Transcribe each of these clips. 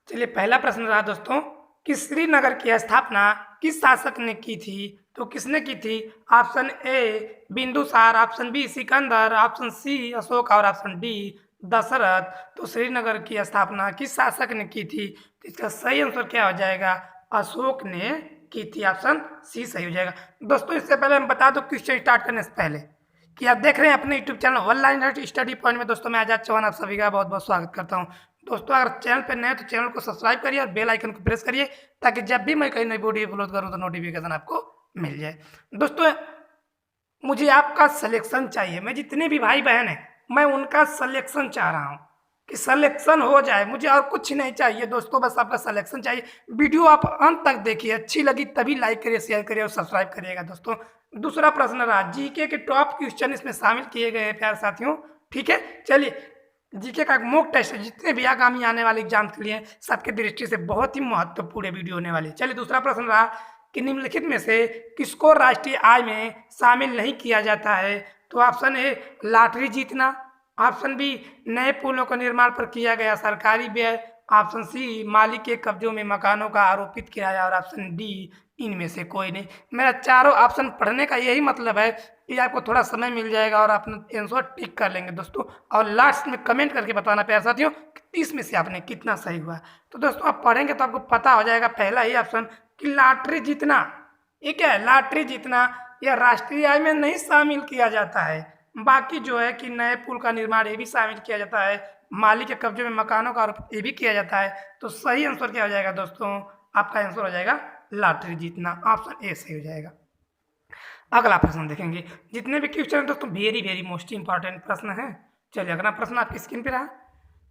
चलिए पहला प्रश्न रहा दोस्तों कि श्रीनगर की स्थापना किस शासक ने की थी। तो किसने की थी? Option A Bindusar, option B Sikandar, option C Ashoka और ऑप्शन डी दशरथ। तो श्रीनगर की स्थापना किस शासक ने की थी? तो इसका सही आंसर क्या हो जाएगा? अशोक ने की थी। ऑप्शन सी सही हो जाएगा। दोस्तों इससे पहले हम बता दो क्वेश्चन स्टार्ट करने से पहले कि आप देख रहे हैं अपने YouTube channel online study point में। दोस्तों मैं आजाद चौहान आप सभी का बहुत बहुत स्वागत करता हूं। दोस्तों अगर चैनल पर नए हैं तो चैनल को सब्सक्राइब करिए और बेल आइकन को प्रेस करिए ताकि जब भी मैं कहीं नई वीडियो अपलोड करूं तो नोटिफिकेशन आपको मिल जाए। दोस्तों मुझे आपका सिलेक्शन चाहिए। मैं जितने भी भाई बहन हैं मैं उनका सिलेक्शन चाह रहा हूँ कि सिलेक्शन हो जाए। मुझे और कुछ नहीं चाहिए दोस्तों, बस आपका सिलेक्शन चाहिए। वीडियो आप अंत तक देखिए, अच्छी लगी तभी लाइक करिए, शेयर करिए और सब्सक्राइब करिएगा। दोस्तों दूसरा प्रश्न रहा जीके के टॉप क्वेश्चन इसमें शामिल किए गए हैं प्यारे साथियों। ठीक है, चलिए जीके का मॉक टेस्ट है, जितने भी आगामी आने वाले एग्जाम के लिए सबके दृष्टि से बहुत ही महत्वपूर्ण वीडियो होने वाली है। चलिए दूसरा प्रश्न रहा कि निम्नलिखित में से किसको राष्ट्रीय आय में शामिल नहीं किया जाता है। तो ऑप्शन ए लॉटरी जीतना, ऑप्शन बी नए पुलों का निर्माण पर किया गया सरकारी व्यय, ऑप्शन सी मालिक के कब्जों में मकानों का आरोपित किराया और ऑप्शन डी इनमें से कोई नहीं। मेरा चारों ऑप्शन पढ़ने का यही मतलब है कि आपको थोड़ा समय मिल जाएगा और अपना आंसर टिक कर लेंगे दोस्तों। और लास्ट में कमेंट करके बताना प्यारे साथियों कि 30 में से आपने कितना सही हुआ। तो दोस्तों आप पढ़ेंगे तो आपको पता हो जाएगा पहला ही ऑप्शन कि लॉटरी जीतना। ये क्या है? लॉटरी जीतना यह राष्ट्रीय आय में नहीं शामिल किया जाता है। बाकी जो है कि नए पुल का निर्माण ये भी शामिल किया जाता है, मालिक के कब्जे में मकानों का आरोप ये भी किया जाता है। तो सही आंसर क्या हो जाएगा दोस्तों? आपका आंसर हो जाएगा लॉटरी जीतना। ऑप्शन ए सही हो जाएगा। अगला प्रश्न देखेंगे। जितने भी क्वेश्चन हैं दोस्तों वेरी वेरी मोस्ट इंपॉर्टेंट प्रश्न है। चलिए अगला प्रश्न आपकी स्क्रीन पे रहा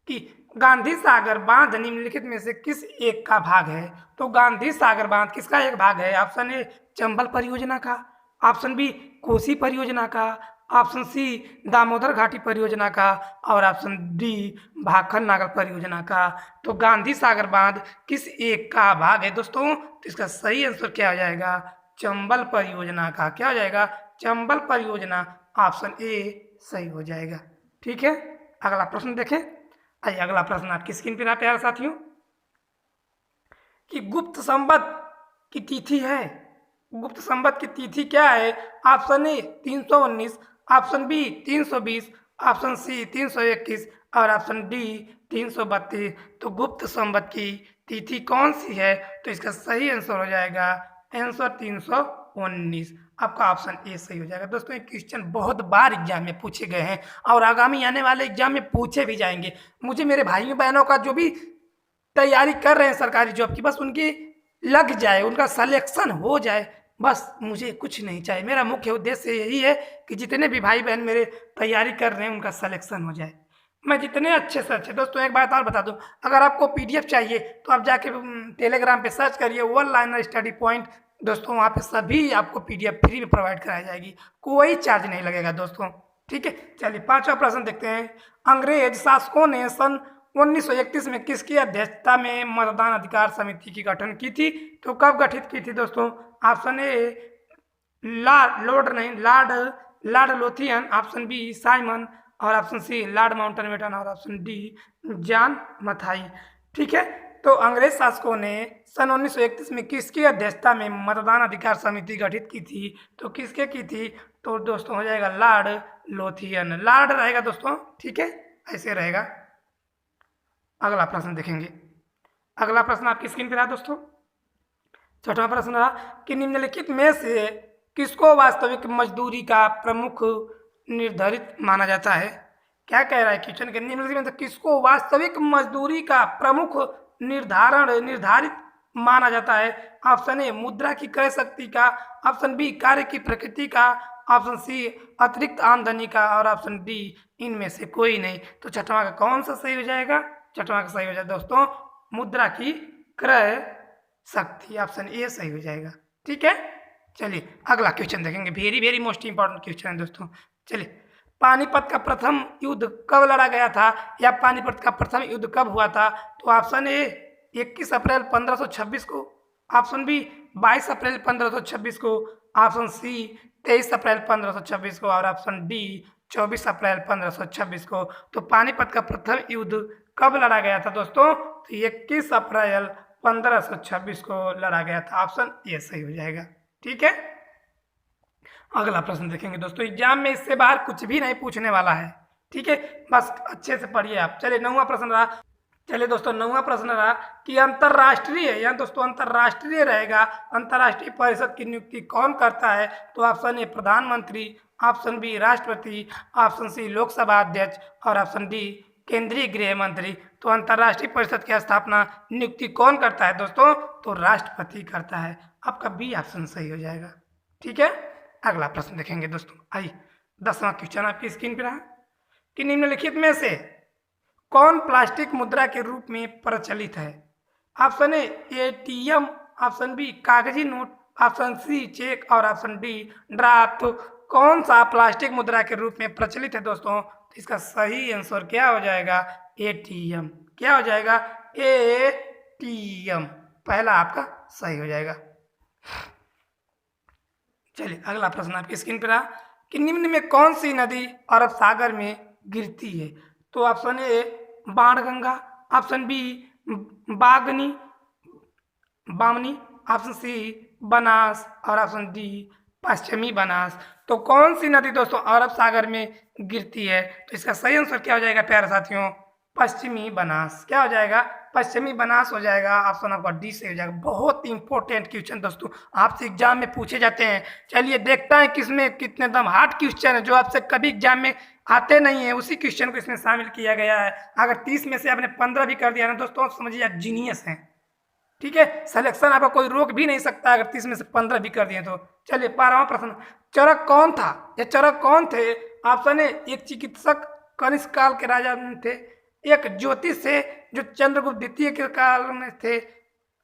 कि गांधी सागर बांध निम्नलिखित में से किस एक का भाग है। तो गांधी सागर बांध किसका एक भाग है? ऑप्शन ए चंबल परियोजना का, ऑप्शन बी कोसी परियोजना का, ऑप्शन सी दामोदर घाटी परियोजना का और ऑप्शन डी भाखल नागर परियोजना का। तो गांधी सागर बांध किस एक का भाग है दोस्तों? तो इसका सही आंसर क्या हो जाएगा? चंबल परियोजना का। क्या हो जाएगा? चंबल परियोजना। ऑप्शन ए सही हो जाएगा। ठीक है, अगला प्रश्न देखें। आइए अगला प्रश्न आपकी स्क्रीन पर प्यारे साथियों कि गुप्त संवत की तिथि है। गुप्त संवत की तिथि क्या है? Option A 319, option B 320, option C 321 और ऑप्शन डी 332। तो गुप्त संवत की तिथि कौन सी है? तो इसका सही आंसर हो जाएगा आंसर 319। आपका ऑप्शन ए सही हो जाएगा। दोस्तों ये क्वेश्चन बहुत बार एग्जाम में पूछे गए हैं और आगामी आने वाले एग्जाम में पूछे भी जाएंगे। मुझे मेरे भाइयों बहनों का जो भी तैयारी कर रहे हैं सरकारी जॉब की, बस उनकी लग जाए, उनका सिलेक्शन हो जाए, बस मुझे कुछ नहीं चाहिए। मेरा मुख्य उद्देश्य यही है कि जितने भी भाई बहन मेरे तैयारी कर रहे हैं उनका सिलेक्शन हो जाए। मैं जितने अच्छे से अच्छे। दोस्तों एक बात और बता दूं, अगर आपको पीडीएफ चाहिए तो आप जाके टेलीग्राम पे सर्च करिए ऑनलाइन स्टडी पॉइंट। दोस्तों वहाँ पे सभी आपको पीडीएफ फ्री में प्रोवाइड कराई जाएगी, कोई चार्ज नहीं लगेगा दोस्तों। ठीक है, चलिए पांचवा प्रश्न देखते हैं। अंग्रेज शासकों ने सन 1931 में किसकी अध्यक्षता में मतदान अधिकार समिति की गठन की थी? तो कब गठित की थी दोस्तों? Option A Lord Lothian, option B Simon और ऑप्शन सी लॉर्ड माउंटबेटन और ऑप्शन डी जॉन मथाई। ठीक है, तो अंग्रेज शासकों ने सन 1931 में किसकी अध्यक्षता में मतदान अधिकार समिति गठित की थी? तो किसके की थी? तो दोस्तों हो जाएगा लॉर्ड लोथियन। लॉर्ड रहेगा दोस्तों, ठीक है, ऐसे रहेगा। अगला प्रश्न देखेंगे। अगला प्रश्न आपकी स्क्रीन पर रहा दोस्तों। छठवां प्रश्न रहा कि निम्नलिखित में से किसको वास्तविक मजदूरी का प्रमुख निर्धारित माना जाता है? क्या कह रहा है क्वेश्चन के? निम्नलिखित में से किसको वास्तविक मजदूरी का प्रमुख निर्धारित माना जाता है? ऑप्शन ए मुद्रा की क्रय शक्ति का, ऑप्शन बी कार्य की प्रकृति का, ऑप्शन सी अतिरिक्त आमदनी का और ऑप्शन डी इनमें से कोई नहीं। तो छठवां का कौन सा सही हो जाएगा? छठवां का सही हो जाएगा दोस्तों मुद्रा की क्रय शक्ति। ऑप्शन ए सही हो जाएगा। ठीक है, चलिए अगला क्वेश्चन देखेंगे। Very very most important question है दोस्तों। चलिए पानीपत का प्रथम युद्ध कब लड़ा गया था या पानीपत का प्रथम युद्ध कब हुआ था? तो ऑप्शन ए 21 अप्रैल 1526 को, ऑप्शन बी 22 अप्रैल 1526 को, ऑप्शन सी 23 अप्रैल 1526 को और ऑप्शन डी 24 अप्रैल 1526 को। तो पानीपत का प्रथम युद्ध कब लड़ा गया था दोस्तों? तो 21 अप्रैल 1526 को लड़ा गया था। ऑप्शन ए सही हो जाएगा। ठीक है, अगला प्रश्न देखेंगे दोस्तों। एग्जाम में इससे बाहर कुछ भी नहीं पूछने वाला है। ठीक है, बस अच्छे से पढ़िए आप। चलिए 9वां प्रश्न रहा। चलिए दोस्तों 9वां प्रश्न रहा कि अंतर्राष्ट्रीय, यहाँ दोस्तों अंतर्राष्ट्रीय रहेगा, अंतर्राष्ट्रीय परिषद की नियुक्ति कौन करता है? तो ऑप्शन ए प्रधानमंत्री, ऑप्शन बी राष्ट्रपति, ऑप्शन सी लोकसभा अध्यक्ष और ऑप्शन डी केंद्रीय गृह मंत्री। तो अंतर्राष्ट्रीय परिषद की स्थापना नियुक्ति कौन करता है दोस्तों? तो राष्ट्रपति करता है। आपका बी ऑप्शन सही हो जाएगा। ठीक है, अगला प्रश्न देखेंगे दोस्तों। आइए 10वां क्वेश्चन आपकी स्क्रीन पर रहा कि निम्नलिखित में से कौन प्लास्टिक मुद्रा के रूप में प्रचलित है? Option A ATM, option B कागजी नोट, ऑप्शन सी चेक और ऑप्शन डी ड्राफ्ट। तो कौन सा प्लास्टिक मुद्रा के रूप में प्रचलित है दोस्तों? तो इसका सही आंसर क्या हो जाएगा? एटीएम। क्या हो जाएगा? एटीएम, पहला आपका सही हो जाएगा। चलिए अगला प्रश्न आपकी स्क्रीन पर रहा कि निम्न में कौन सी नदी अरब सागर में गिरती है? तो option A Banganga, option B Bamni, option C Banas और ऑप्शन डी पश्चिमी बनास। तो कौन सी नदी दोस्तों अरब सागर में गिरती है? तो इसका सही आंसर क्या हो जाएगा प्यारे साथियों? पश्चिमी बनास। क्या हो जाएगा? पश्चिमी बनास हो जाएगा। ऑप्शन आपका डी से हो जाएगा। बहुत इंपॉर्टेंट क्वेश्चन दोस्तों, आपसे एग्जाम में पूछे जाते हैं। चलिए देखता है किसमें कितने दम हार्ड क्वेश्चन है जो आपसे कभी एग्जाम में आते नहीं है, उसी क्वेश्चन को इसमें शामिल किया गया है। अगर 30 में से आपने 15 भी कर दिया ना दोस्तों, समझिए आप जीनियस हैं। ठीक है, सिलेक्शन आपका कोई रोक भी नहीं सकता अगर 30 में से 15 भी कर दिए तो। चलिए 12वां प्रश्न, चरक कौन था? ये चरक कौन थे? ऑप्शन ए एक चिकित्सक कनिष्क काल के राजा थे, एक ज्योतिष से जो चंद्रगुप्त द्वितीय के काल में थे,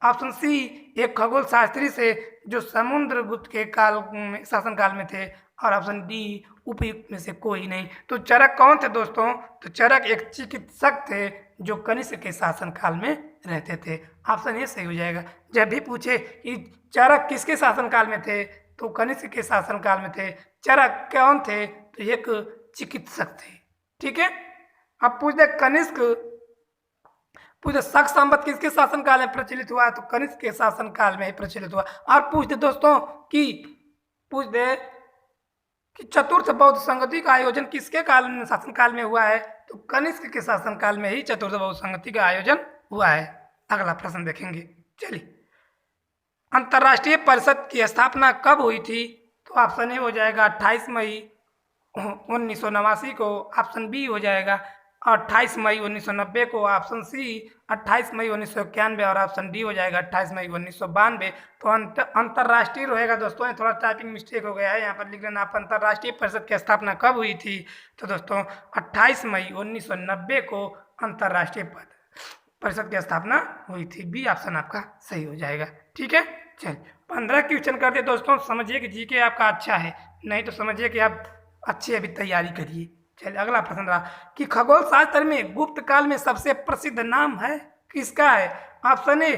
ऑप्शन सी एक खगोल शास्त्री से जो समुद्रगुप्त के काल में शासनकाल में थे, और ऑप्शन डी उपयुक्त में से कोई नहीं। तो चरक कौन थे दोस्तों? तो चरक एक चिकित्सक थे जो कनिष्क के शासनकाल में रहते थे। ऑप्शन ए सही हो जाएगा। जब भी पूछे कि चरक किसके शासनकाल में थे, तो कनिष्क के शासनकाल में थे। चरक कौन थे? तो एक चिकित्सक थे। ठीक है, अब पूछ दे कनिष्क, पूछ दे शक संवत किसके शासनकाल में प्रचलित हुआ है? तो कनिष्क के शासनकाल में ही प्रचलित हुआ। और पूछ दे दोस्तों कि पूछ दे कि चतुर्थ बौद्ध संगति का आयोजन किसके काल में शासनकाल में हुआ है? तो कनिष्क के शासनकाल में ही चतुर्थ बौद्ध संगति का आयोजन हुआ है। अगला प्रश्न देखेंगे। चलिए, अंतर्राष्ट्रीय परिषद की स्थापना कब हुई थी? तो ऑप्शन ए हो जाएगा 28 मई 1989 को, ऑप्शन बी हो जाएगा 28 मई 1990 को, ऑप्शन सी 28 मई 1991 और ऑप्शन डी हो जाएगा 28 मई 1992। तो अंतर्राष्ट्रीय रहेगा दोस्तों, ये थोड़ा टाइपिंग मिस्टेक हो गया है, यहाँ पर लिख लेना आप। अंतर्राष्ट्रीय परिषद की स्थापना कब हुई थी? तो दोस्तों 28 मई 1990 को अंतर्राष्ट्रीय परिषद की स्थापना हुई थी। बी ऑप्शन आपका सही हो जाएगा। ठीक है, चलिए 15 क्वेश्चन कर दिए दोस्तों। समझिए कि जीके आपका अच्छा है, नहीं तो समझिए कि आप अच्छी अभी तैयारी करिए। चलिए अगला प्रश्न रहा कि खगोल शास्त्र में गुप्त काल में सबसे प्रसिद्ध नाम है किसका है? ऑप्शन ए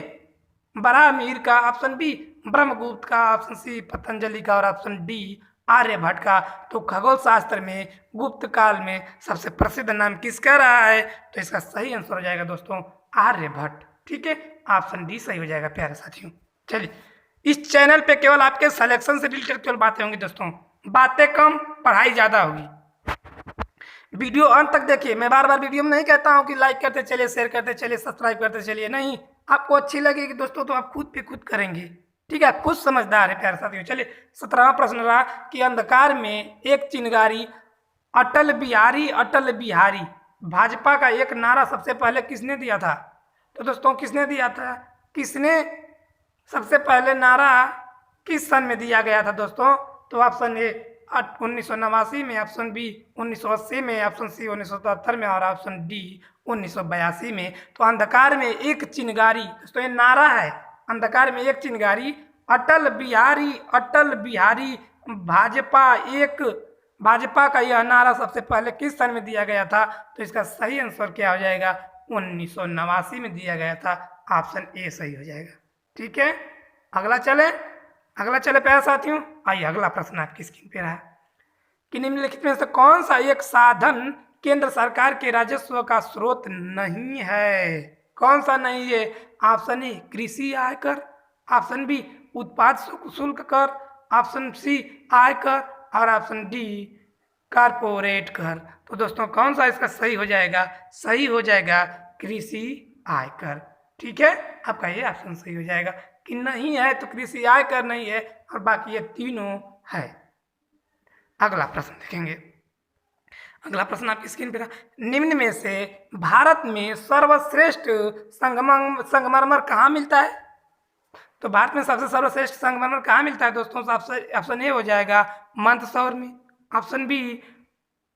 बराहमीर का, ऑप्शन बी ब्रह्मगुप्त का, ऑप्शन सी पतंजलि का और ऑप्शन डी आर्यभट्ट का। तो खगोल शास्त्र में गुप्त काल में सबसे प्रसिद्ध नाम किसका रहा है? तो इसका सही आंसर हो जाएगा दोस्तों आर्यभट्ट। ठीक है, ऑप्शन डी सही हो जाएगा प्यारे साथियों। चलिए, इस चैनल पे केवल आपके सिलेक्शन से रिलेटेड केवल बातें होंगी दोस्तों, बातें कम पढ़ाई ज़्यादा होगी। वीडियो अंत तक देखिए। मैं बार बार वीडियो में नहीं कहता हूँ कि लाइक करते चलिए, शेयर करते चलिए, सब्सक्राइब करते चलिए, नहीं। आपको अच्छी लगेगी दोस्तों तो आप खुद पे खुद करेंगे। ठीक है, आप खुद समझदार है प्यारे साथियों। चलिए 17वां प्रश्न रहा कि अंधकार में एक चिंगारी अटल बिहारी भाजपा का एक नारा सबसे पहले किसने दिया था? तो दोस्तों किसने दिया था? किसने सबसे पहले नारा किस सन में दिया गया था दोस्तों? तो ऑप्शन ए 1989 में, ऑप्शन बी 1980 में, ऑप्शन सी 1977 में और ऑप्शन डी 1982 में। तो अंधकार में एक चिंगारी दोस्तों ये नारा है, अंधकार में एक चिंगारी अटल बिहारी भाजपा का यह नारा सबसे पहले किस सन में दिया गया था? तो इसका सही आंसर क्या हो जाएगा? 1989 में दिया गया था। ऑप्शन ए सही हो जाएगा। ठीक है, अगला चले प्यारे साथियों। आइए अगला प्रश्न आपकी स्क्रीन पे रहा कि निम्नलिखित में से कौन सा एक साधन केंद्र सरकार के राजस्व का स्रोत नहीं है। कौन सा नहीं है? ऑप्शन ए कृषि आयकर, ऑप्शन बी उत्पाद शुल्क कर, ऑप्शन सी आयकर और ऑप्शन डी कारपोरेट कर। तो दोस्तों कौन सा इसका सही हो जाएगा? सही हो जाएगा कृषि आयकर। ठीक है, आपका ये ऑप्शन सही हो जाएगा। कि नहीं है तो कृषि आयकर नहीं है और बाकी ये तीनों है। अगला प्रश्न देखेंगे। अगला प्रश्न आपकी स्क्रीन पे था, निम्न में से भारत में सर्वश्रेष्ठ संगमरमर कहाँ मिलता है? तो भारत में सबसे सर्वश्रेष्ठ संगमरमर कहाँ मिलता है दोस्तों? ऑप्शन ए हो जाएगा मंदसौर में, ऑप्शन बी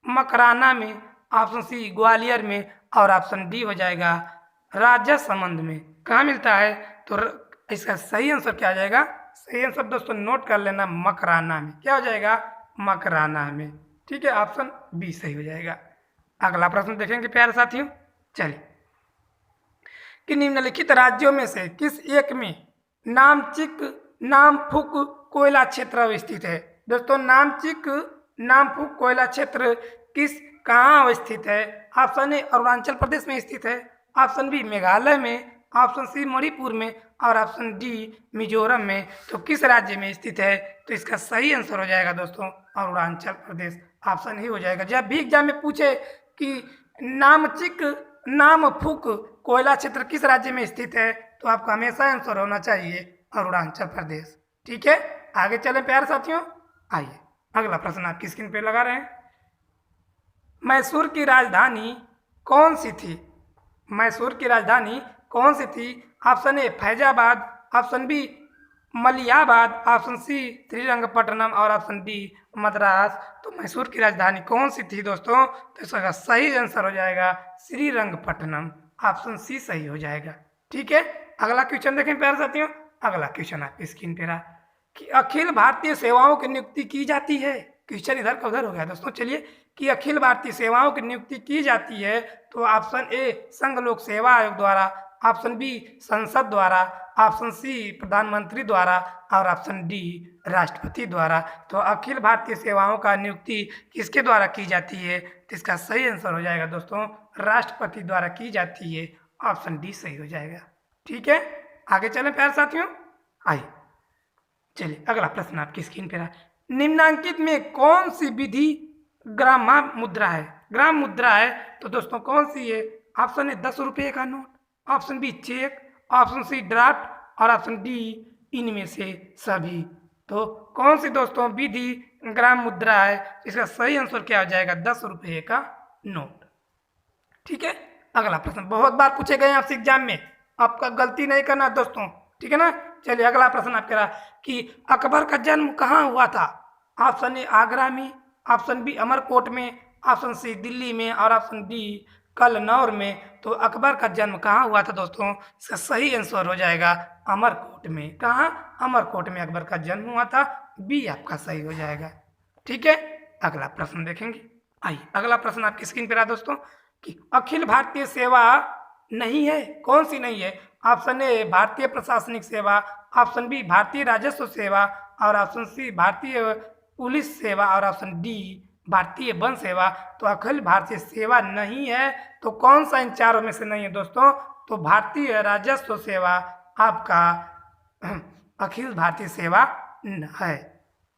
मकराना में, ऑप्शन सी ग्वालियर में और ऑप्शन डी हो जाएगा राजसमंद में। कहाँ मिलता है? तो इसका सही आंसर क्या आ जाएगा? सही आंसर दोस्तों नोट कर लेना, मकराना में। क्या हो जाएगा? मकराना में। ठीक है, ऑप्शन बी सही हो जाएगा। अगला प्रश्न देखेंगे प्यारे साथियों। चलिए, कि निम्नलिखित राज्यों में से किस एक में नामचिक नामफुक कोयला क्षेत्र अवस्थित है? दोस्तों नामचिक नामफुक कोयला क्षेत्र कहाँ अवस्थित है? ऑप्शन ए अरुणाचल प्रदेश में स्थित है, ऑप्शन बी मेघालय में, ऑप्शन सी मणिपुर में और ऑप्शन डी मिजोरम में। तो किस राज्य में स्थित है? तो इसका सही आंसर हो जाएगा दोस्तों अरुणाचल प्रदेश। ऑप्शन ही हो जाएगा। जब भी एग्जाम में पूछे कि नामचिक नामफुक कोयला क्षेत्र किस राज्य में स्थित है, तो आपका हमेशा आंसर होना चाहिए अरुणाचल प्रदेश। ठीक है, आगे चलें प्यारे साथियों। आइए अगला प्रश्न आपकी स्क्रीन पे लगा रहे हैं। मैसूर की राजधानी कौन सी थी? मैसूर की राजधानी कौन सी थी? Option A Faizabad, option B Maliabad, option C Srirangapatnam और ऑप्शन डी मद्रास। तो मैसूर की राजधानी कौन सी थी दोस्तों? तो इसका सही आंसर हो जाएगा श्रीरंगपट्टनम। ऑप्शन सी सही हो जाएगा। ठीक है, अगला क्वेश्चन देखें प्यारे साथियों। अगला क्वेश्चन आपकी स्क्रीन पे रहा कि अखिल भारतीय सेवाओं की नियुक्ति की जाती है। क्वेश्चन इधर का उधर हो गया दोस्तों। चलिए, कि अखिल भारतीय सेवाओं की नियुक्ति की जाती है, तो ऑप्शन ए संघ लोक सेवा आयोग द्वारा, ऑप्शन बी संसद द्वारा, ऑप्शन सी प्रधानमंत्री द्वारा और ऑप्शन डी राष्ट्रपति द्वारा। तो अखिल भारतीय सेवाओं का नियुक्ति किसके द्वारा की जाती है? तो इसका सही आंसर हो जाएगा दोस्तों राष्ट्रपति द्वारा की जाती है। ऑप्शन डी सही हो जाएगा। ठीक है, आगे चलें प्यारे साथियों। आइए चलिए, अगला प्रश्न आपकी स्क्रीन पे रहा, निम्नांकित में कौन सी विधि ग्राम मुद्रा है? ग्राम मुद्रा है तो दोस्तों कौन सी है? ऑप्शन ए 10 रुपये का note, option B cheque, option C draft और ऑप्शन डी इनमें से सभी। तो कौन सी दोस्तों विधि ग्राम मुद्रा है? इसका सही आंसर क्या हो जाएगा? 10 रुपये का नोट। ठीक है, अगला प्रश्न बहुत बार पूछे गए आपसे एग्जाम में, आपका गलती नहीं करना दोस्तों। ठीक है ना। चलिए, अगला प्रश्न आपके रहा कि अकबर का जन्म कहाँ हुआ था? ऑप्शन ए आगरा में, ऑप्शन बी अमरकोट में, ऑप्शन सी दिल्ली में और ऑप्शन डी कलनौर में। तो अकबर का जन्म कहाँ हुआ था दोस्तों? इसका सही आंसर हो जाएगा अमरकोट में। कहाँ? अमरकोट में अकबर का जन्म हुआ था। बी आपका सही हो जाएगा। ठीक है, अगला प्रश्न देखेंगे। आइए, अगला प्रश्न आपकी स्क्रीन पे रहा दोस्तों कि अखिल भारतीय सेवा नहीं है, कौन सी नहीं है? ऑप्शन ए भारतीय प्रशासनिक सेवा, ऑप्शन बी भारतीय राजस्व सेवा और ऑप्शन सी भारतीय पुलिस सेवा और ऑप्शन डी भारतीय वन सेवा। तो अखिल भारतीय सेवा नहीं है, तो कौन सा इन चारों में से नहीं है दोस्तों? तो भारतीय राजस्व सेवा आपका अखिल भारतीय सेवा है।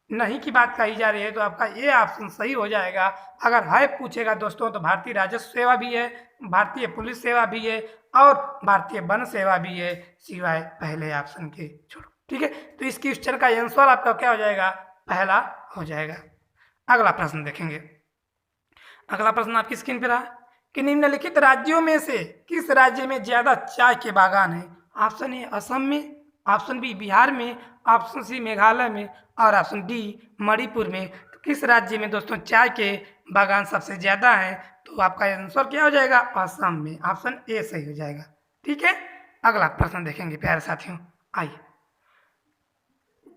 नहीं की बात कही जा रही है तो आपका ये ऑप्शन सही हो जाएगा। अगर है पूछेगा दोस्तों तो भारतीय राजस्व सेवा भी है, भारतीय पुलिस सेवा भी है और भारतीय वन सेवा भी है, सिवाय पहले ऑप्शन के छोड़ो। ठीक है, तो इस क्वेश्चन का आंसर आपका क्या हो जाएगा? पहला हो जाएगा। अगला प्रश्न देखेंगे। अगला प्रश्न आपकी स्क्रीन पे रहा कि निम्नलिखित राज्यों में से किस राज्य में ज्यादा चाय के बागान है? ऑप्शन ए असम में, ऑप्शन बी बिहार में, ऑप्शन सी मेघालय में और ऑप्शन डी मणिपुर में। तो किस राज्य में दोस्तों चाय के बागान सबसे ज्यादा है? तो आपका आंसर क्या हो जाएगा? असम में। ऑप्शन ए सही हो जाएगा। ठीक है, अगला प्रश्न देखेंगे प्यारे साथियों। आइए,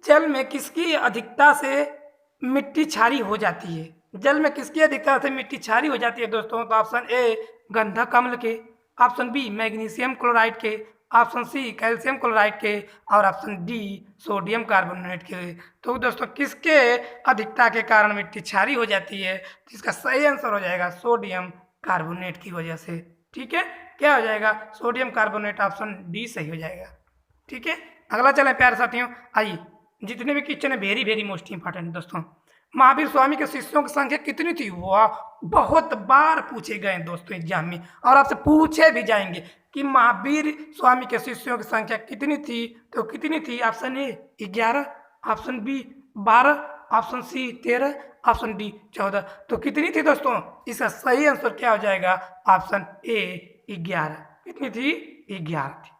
जल में किसकी अधिकता से मिट्टी क्षारीय हो जाती है? जल में किसकी अधिकता से मिट्टी क्षारीय हो जाती है दोस्तों? तो ऑप्शन ए गंधक अम्ल के, ऑप्शन बी मैग्नीशियम क्लोराइड के, ऑप्शन सी कैल्शियम क्लोराइड के और ऑप्शन डी सोडियम कार्बोनेट के। तो दोस्तों किसके अधिकता के कारण मिट्टी क्षारीय हो जाती है? तो इसका सही आंसर हो जाएगा सोडियम कार्बोनेट की वजह से। ठीक है, क्या हो जाएगा? सोडियम कार्बोनेट, ऑप्शन डी सही हो जाएगा। ठीक है, अगला चलें प्यारे साथियों। आइए, जितने भी क्वेश्चन है वेरी वेरी मोस्ट इंपॉर्टेंट दोस्तों। महावीर स्वामी के शिष्यों की संख्या कितनी थी? वाह, बहुत बार पूछे गए हैं दोस्तों एग्जाम में, और आपसे पूछे भी जाएंगे कि महावीर स्वामी के शिष्यों की संख्या कितनी थी। तो कितनी थी? Option A 11, option B 12, option C 13, option D 14। तो कितनी थी दोस्तों? इसका सही आंसर क्या हो जाएगा? Option A 11। कितनी थी? 11 थी।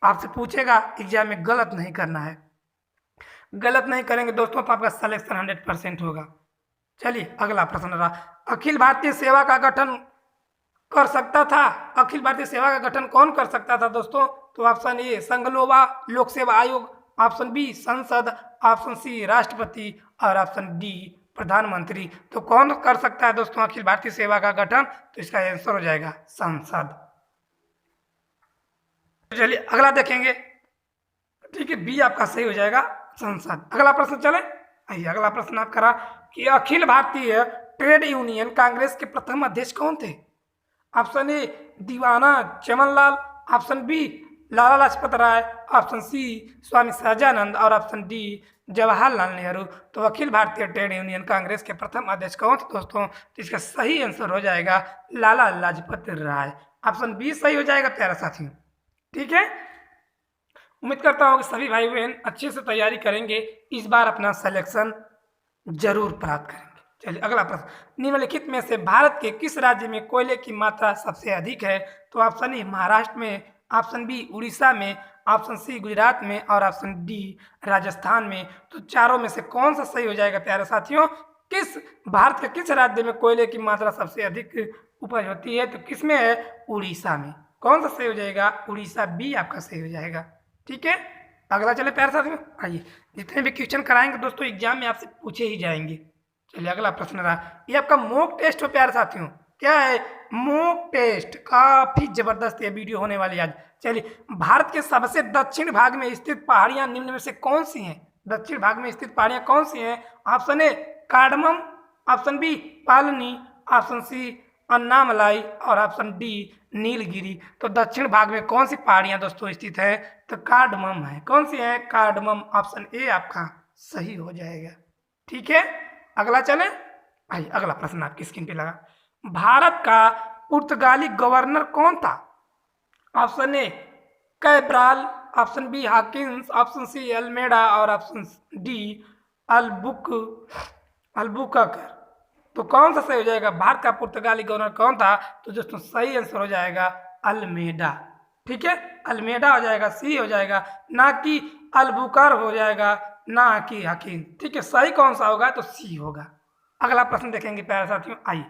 आपसे पूछेगा एग्जाम में, गलत नहीं करना है। गलत नहीं करेंगे दोस्तों तो आपका सिलेक्शन 100% होगा। चलिए अगला प्रश्न रहा, अखिल भारतीय सेवा का गठन कर सकता था? अखिल भारतीय सेवा का गठन कौन कर सकता था दोस्तों? तो ऑप्शन ए संगलोवा लोक सेवा आयोग, ऑप्शन बी संसद, ऑप्शन सी राष्ट्रपति, और ऑप्शन डी प्रधानमंत्री। तो कौन कर सकता है दोस्तों अखिल भारतीय सेवा का गठन? तो इसका आंसर हो जाएगा संसद। चलिए अगला देखेंगे। ठीक है, बी आपका सही हो जाएगा, संसद। अगला प्रश्न चले। आइए अगला प्रश्न आपका रहा कि अखिल भारतीय ट्रेड यूनियन कांग्रेस के प्रथम अध्यक्ष कौन थे? ऑप्शन ए दीवाना Chamanlal, option B Lala Lajpat Rai, option C Swami Sahajanand, और ऑप्शन डी जवाहरलाल नेहरू। तो अखिल भारतीय ट्रेड यूनियन कांग्रेस के प्रथम अध्यक्ष कौन थे दोस्तों? तो इसका सही आंसर हो जाएगा लाला लाजपत राय। ऑप्शन बी सही हो जाएगा प्यारा साथियों। ठीक है, उम्मीद करता हूँ कि सभी भाई बहन अच्छे से तैयारी करेंगे, इस बार अपना सिलेक्शन जरूर प्राप्त करेंगे। चलिए अगला प्रश्न, निम्नलिखित में से भारत के किस राज्य में कोयले की मात्रा सबसे अधिक है? तो ऑप्शन ए महाराष्ट्र में, ऑप्शन बी उड़ीसा में, ऑप्शन सी गुजरात में, और ऑप्शन डी राजस्थान में। तो चारों में से कौन सा सही हो जाएगा प्यारे साथियों? किस भारत के किस राज्य में कोयले की मात्रा सबसे अधिक उपज होती है? तो किस में है? उड़ीसा में। कौन सा सही हो जाएगा? उड़ीसा, बी आपका सही हो जाएगा। ठीक है, अगला चले प्यारे साथियों। आइए, जितने भी क्वेश्चन कराएंगे दोस्तों एग्जाम में आपसे पूछे ही जाएंगे। चलिए अगला प्रश्न रहा, ये आपका मॉक टेस्ट हो प्यारे साथियों। क्या है? Mock test. काफी जबरदस्त ये वीडियो होने वाली आज। चलिए, भारत के सबसे दक्षिण भाग में स्थित पहाड़ियां निम्न में से कौन सी हैं? दक्षिण भाग में स्थित पहाड़ियां कौन सी हैं? Option A cardamom, option B Palani, option C Annamalai, और ऑप्शन डी नीलगिरी। तो दक्षिण भाग में कौन सी पहाड़ियां दोस्तों स्थित है? तो कार्डमम है। कौन सी है? कार्डमम। ऑप्शन ए आपका सही हो जाएगा। ठीक है, अगला चले। आइए अगला प्रश्न आपकी स्क्रीन पे लगा, भारत का पुर्तगाली गवर्नर कौन था? Option A Cabral, option B Hawkins, option C Almeida, और ऑप्शन डी अल्बुकर्क। तो कौन सा सही हो जाएगा? भारत का पुर्तगाली गवर्नर कौन था? तो दोस्तों सही आंसर हो जाएगा अल्मेडा। ठीक है, अल्मेडा हो जाएगा, सी हो जाएगा, ना कि अल्बुकर्क हो जाएगा, ना कि हकीम। ठीक है, सही कौन सा होगा? तो सी होगा। अगला प्रश्न देखेंगे प्यारे साथियों। आइए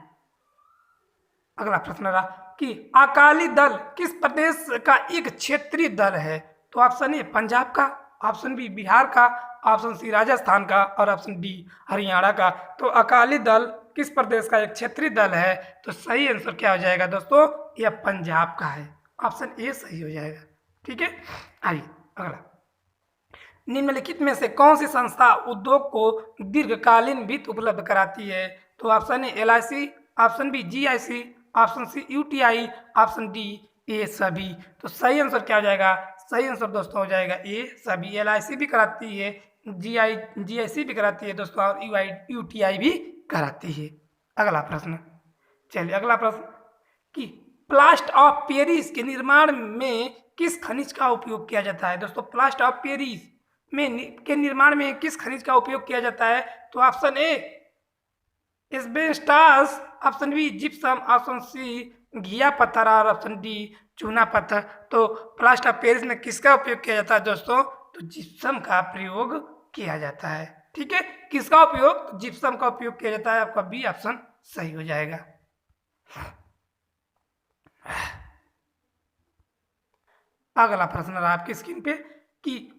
अगला प्रश्न रहा कि अकाली दल किस प्रदेश का एक क्षेत्रीय दल है? तो ऑप्शन ए पंजाब का, ऑप्शन बी बिहार का, ऑप्शन सी राजस्थान का, और ऑप्शन डी हरियाणा का। तो अकाली दल किस प्रदेश का एक क्षेत्रीय दल है? तो सही आंसर क्या हो जाएगा दोस्तों? यह पंजाब का है। ऑप्शन ए सही हो जाएगा। ठीक है, आइए अगला, निम्नलिखित में से कौन सी संस्था उद्योग को दीर्घकालीन वित्त उपलब्ध कराती है? तो option A LIC, option B GIC, option C UTI, option D ए सभी। तो सही आंसर क्या हो जाएगा? सही आंसर दोस्तों हो जाएगा ए सभी। LIC भी कराती है, GIC भी कराती है दोस्तों, और UTI भी कराती है। अगला प्रश्न, चलिए अगला प्रश्न कि प्लास्टर ऑफ पेरिस के निर्माण में किस खनिज का उपयोग किया जाता है? दोस्तों प्लास्टर ऑफ पेरिस के निर्माण में किस खनिज का उपयोग किया जाता है? तो option A asbestos, option B gypsum, option C घिया पत्थर, और ऑप्शन डी चूना पत्थर। तो प्लास्टर ऑफ पेरिस में किसका उपयोग किया जाता है दोस्तों? तो जिप्सम का प्रयोग किया जाता है। ठीक है, किसका उपयोग? तो जिप्सम का उपयोग किया जाता है। आपका बी ऑप्शन सही हो जाएगा। अगला प्रश्न रहा आपकी स्क्रीन पे कि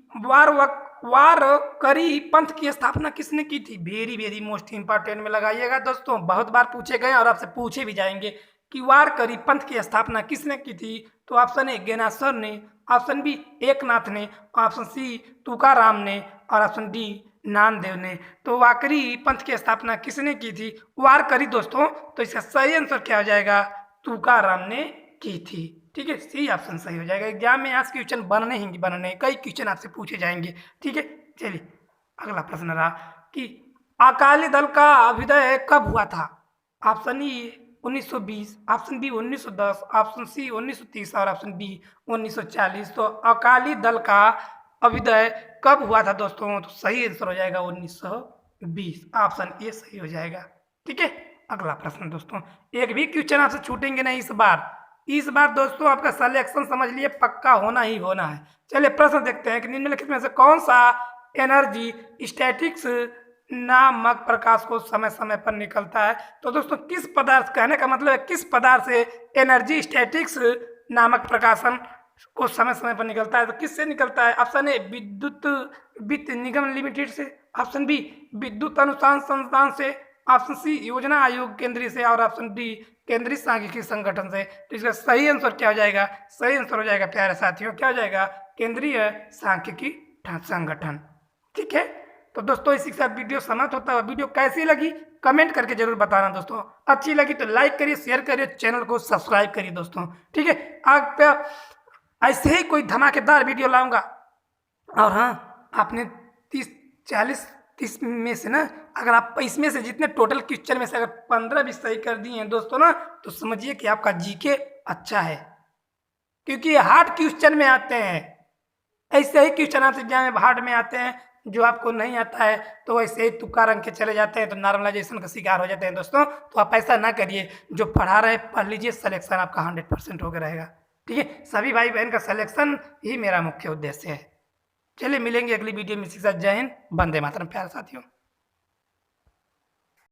वारकरी पंथ की स्थापना किसने की थी? वेरी वेरी मोस्ट इंपॉर्टेंट में लगाइएगा दोस्तों, बहुत बार पूछे गए और आपसे पूछे भी जाएंगे। कि वारकरी पंथ की स्थापना किसने की थी? तो ऑप्शन ए ज्ञानेश्वर ने, ऑप्शन बी एकनाथ ने, ऑप्शन सी तुकाराम ने और ऑप्शन डी नामदेव ने। तो वारकरी पंथ की स्थापना किसने की थी? वारकरी दोस्तों। तो इसका सही आंसर क्या हो जाएगा? तुकाराम ने की थी। ठीक है, सी ऑप्शन सही हो जाएगा। एग्जाम में आज क्वेश्चन बनने ही बनने, कई क्वेश्चन आपसे पूछे जाएंगे। ठीक है, चलिए अगला प्रश्न रहा कि अकाली दल का अभ्युदय कब हुआ था? Option E 1920, option B 1910, option C 1930 और ऑप्शन डी 1940। तो अकाली दल का अभ्युदय कब हुआ था दोस्तों? तो सही आंसर हो जाएगा 1920, ऑप्शन ए सही हो जाएगा। ठीक है, अगला प्रश्न दोस्तों, एक भी क्वेश्चन आपसे छूटेंगे नहीं इस बार दोस्तों आपका सिलेक्शन समझ लिए पक्का होना ही होना है। चलिए प्रश्न देखते हैं कि निम्नलिखित में से कौन सा एनर्जी स्टैटिक्स नामक प्रकाश को समय समय पर निकलता है? तो दोस्तों किस पदार्थ, कहने का मतलब है किस पदार्थ से एनर्जी स्टैटिक्स नामक प्रकाशन को समय समय पर निकलता है? तो किससे निकलता है? ऑप्शन ए विद्युत वित्त निगम लिमिटेड से, ऑप्शन बी विद्युत अनुसंधान संस्थान से, ऑप्शन सी योजना आयोग केंद्रीय से और ऑप्शन डी केंद्रीय सांख्यिकी संगठन से। तो इसका सही आंसर क्या हो जाएगा? सही आंसर हो जाएगा प्यारे साथियों, क्या हो जाएगा? केंद्रीय सांख्यिकी संगठन। ठीक है, तो दोस्तों इसी के साथ वीडियो समाप्त होता है। वीडियो कैसी लगी कमेंट करके जरूर बताना दोस्तों। अच्छी लगी तो लाइक करिए, शेयर करिए, चैनल को सब्सक्राइब करिए दोस्तों। ठीक है, आप ऐसे ही कोई धमाकेदार वीडियो लाऊंगा। और हाँ, आपने 30 में से ना, अगर आप इसमें से जितने टोटल क्वेश्चन में से अगर 15 भी सही कर दिए हैं दोस्तों ना, तो समझिए कि आपका जीके अच्छा है, क्योंकि हार्ड क्वेश्चन में आते हैं। ऐसे ही क्वेश्चन आपसे एग्जाम में हार्ड में आते हैं, जो आपको नहीं आता है तो वैसे ही तुक्का रंग के चले जाते हैं, तो नॉर्मलाइजेशन का शिकार हो जाते हैं दोस्तों। तो आप ऐसा ना करिए, जो पढ़ा रहे पढ़ लीजिए, सिलेक्शन आपका 100% होकर रहेगा। ठीक है, सभी भाई बहन का सिलेक्शन ही मेरा मुख्य उद्देश्य है। चलिए मिलेंगे अगली वीडियो में, इसी के साथ जय हिंद, वंदे मातरम प्यारे साथियों।